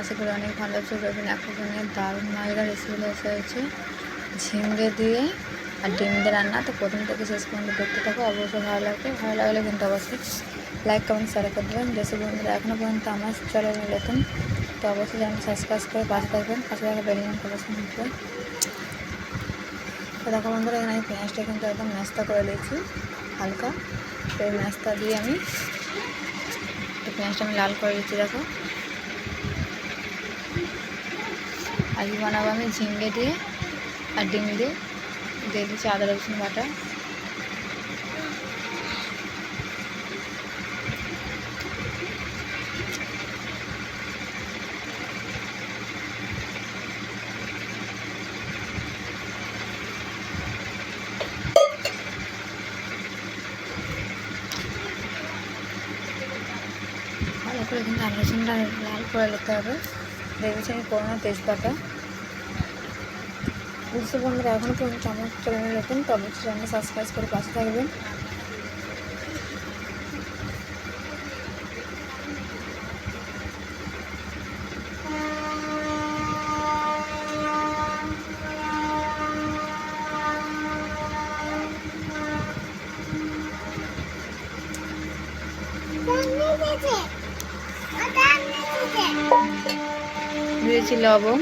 আশা করি অনেক ভালো আছে। রবিন একজনের দারুণ মজাদার রেসিপি এসে হচ্ছে ঝিঙ্গে দিয়ে আর ডিম দিয়ে রান্না। তো প্রথম থেকে শেষ পর্যন্ত দেখতে থাকো, অবশ্যই ভালো লাগবে। ভালো লাগলে কিন্তু অবশ্যই লাইক কমেন্ট শেয়ার করে দেবেন। যেসব বন্ধুরা এখনও পর্যন্ত আমার চ্যানেলে নতুন, তো অবশ্যই চ্যানেল সাবস্ক্রাইব করে পাশে থাকবেন, পাশে থাকা বেল আইকন অবশ্যই হবে। তো দেখো বন্ধুরা, এখানে আমি পেঁয়াজটা কিন্তু একদম নাস্তা করে দিয়েছি হালকা। তো এই নাস্তা দিয়ে আমি পেঁয়াজটা লাল করে দিচ্ছি। দেখো আজকে বানাবো আমি ঝিঙ্গে দিয়ে আর ডিম দিয়ে দিচ্ছি আদা রসুন বাটা। ভালো করে কিন্তু আদা রসুনটা লাল করে নিতে হবে। দেখেছি আমি পুরোনো তেজপাতা। বুঝতে বন্ধুরা এখনও পর্যন্ত আমার চ্যানেলে নতুন, তো অবশ্যই চ্যানেল সাবস্ক্রাইব করে পাশে থাকবেন। দিয়েছি লবণ,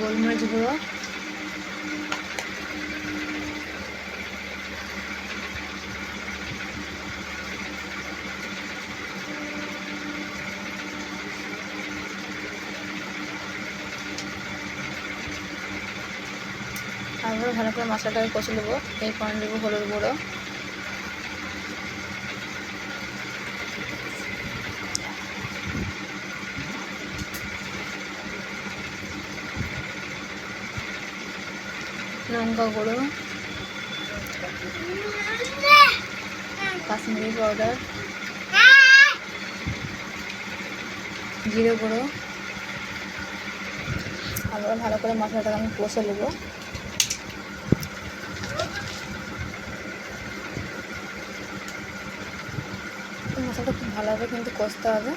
গোলমরিচ গুঁড়ো, তারপরে ভালো করে মশলাটাকে কষে নেবো। এরপর দেবো হলুদ গুঁড়ো, লঙ্কা গুঁড়ো, কাশ্মীরি পাউডার, জিরে গুঁড়ো। আবার ভালো করে মশলাটাকে আমি কষে নেবো। মশলাটা খুব ভালোভাবে কিন্তু কষতে হবে।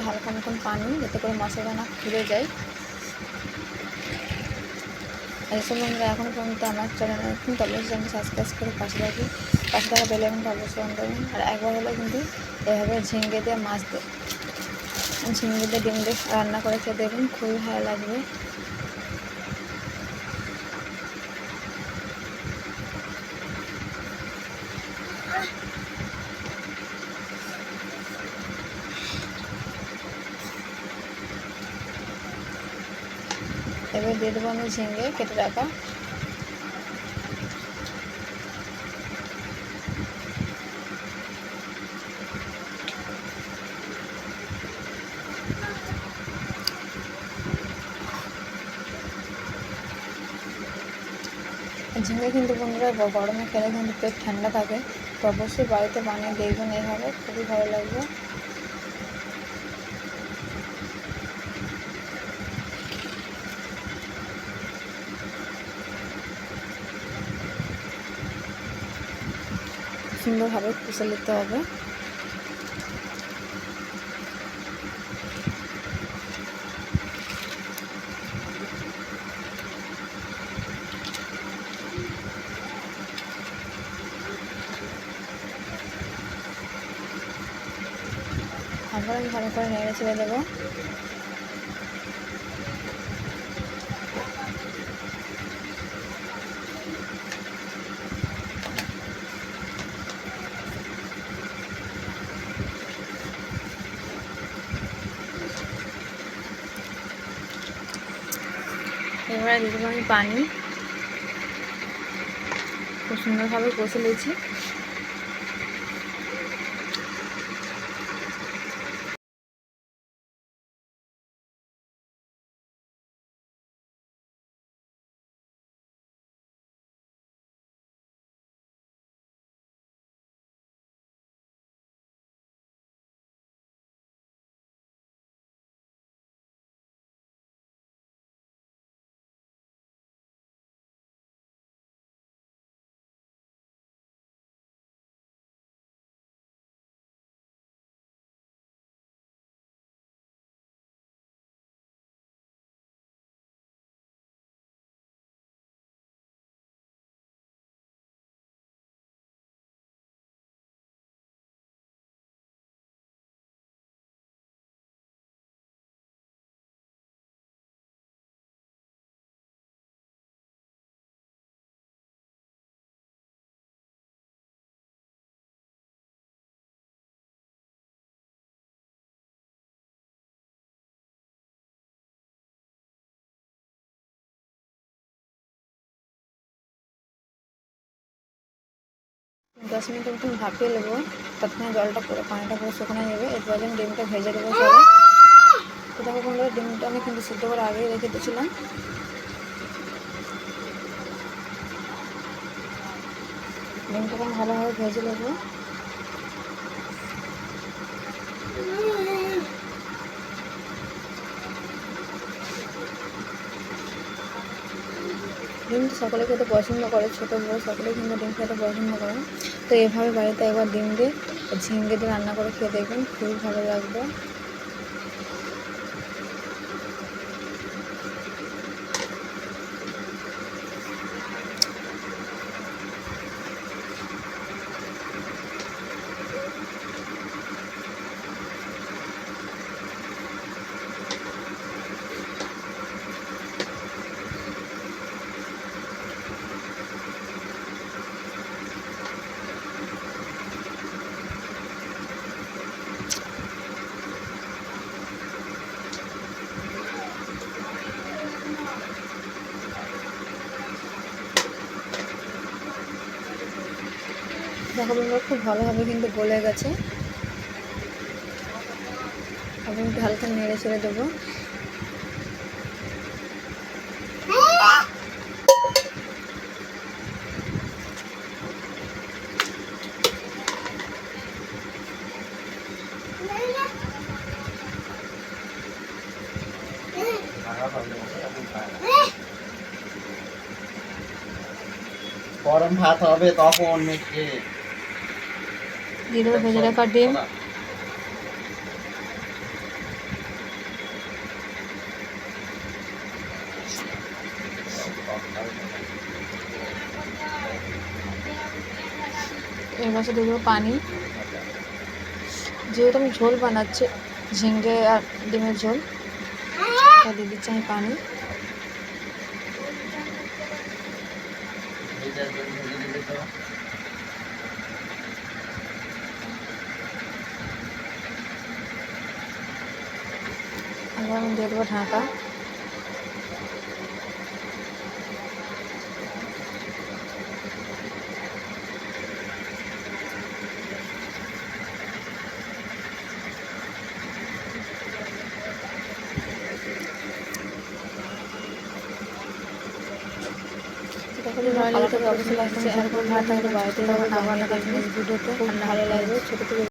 হালকা মতন পানি, যাতে করে মশলাটা না পুড়ে যায়। আর এসব বন্ধুরা এখনও পর্যন্ত আমার চ্যানেলে কিন্তু অবশ্যই চ্যানেল সাবস্ক্রাইব করে পাশে থাকা বেল আইকনটা অবশ্যই অন করবেন। আর একবার হলে কিন্তু এভাবে ঝিঙ্গে দিয়ে ঝিঙ্গে দিয়ে ডিম দিয়ে রান্না করে খেয়ে দেখবেন, খুবই ভালো লাগবে। এবার দিয়ে দেবো আমি ঝিঙ্গে কেটে রাখা। ঝিঙ্গে কিন্তু বন্ধুরা গরমে খেলে কিন্তু পেট ঠান্ডা থাকে, তো অবশ্যই বাড়িতে বানিয়ে দেখবেন, এইভাবে খুবই ভালো লাগবে। সুন্দরভাবে কষে নিতে হবে। আবার আমি ভালো করে নেড়ে ছেড়ে দেবো। এবারে দিয়ে দেবো আমি পানি। খুব সুন্দরভাবে কষে নিয়েছি। 10 মিনিটের মতন ভাপিয়ে নেবো। ততক্ষণে জলটা পুরো পানিটা পুরো শুকনো যাবে। এরপর আমি ডিমটা ভেজে দেবো সব। তো দেখো বন্ধুরা, ডিমটা আমি কিন্তু সিদ্ধ করে আগেই রেখে দিয়েছিলাম। ডিমটাকে আমি ভালোভাবে ভেজে নেবো। ডিম তো সকলে খেতে পছন্দ করে, ছোটো বড়ো সকলেই কিন্তু ডিম খেতে পছন্দ করে। তো এভাবে বাড়িতে একবার ডিম দিয়ে ঝিঙে দিয়ে রান্না করে খেয়ে দেখবেন, খুবই ভালো লাগবে। দেখো বন্ধুরা, খুব ভালোভাবে কিন্তু গলে গেছে। আমি একটু হালকা নেড়ে ছেড়ে দেবো। গরম ভাত হবে তখন দিয়ে দেবো ভেজে রাখা ডিম। এর পাশে দিয়ে দেবো পানি। যেহেতু আমি ঝোল বানাচ্ছি, ঝিঙ্গে আর ডিমের ঝোল, তাই দিয়ে দিচ্ছি আমি পানি। এবার আমি দিয়ে দেবো ঢাকা। বাড়িতে অবশ্যই বাড়িতে ভালো লাগবে, ছোটো থেকে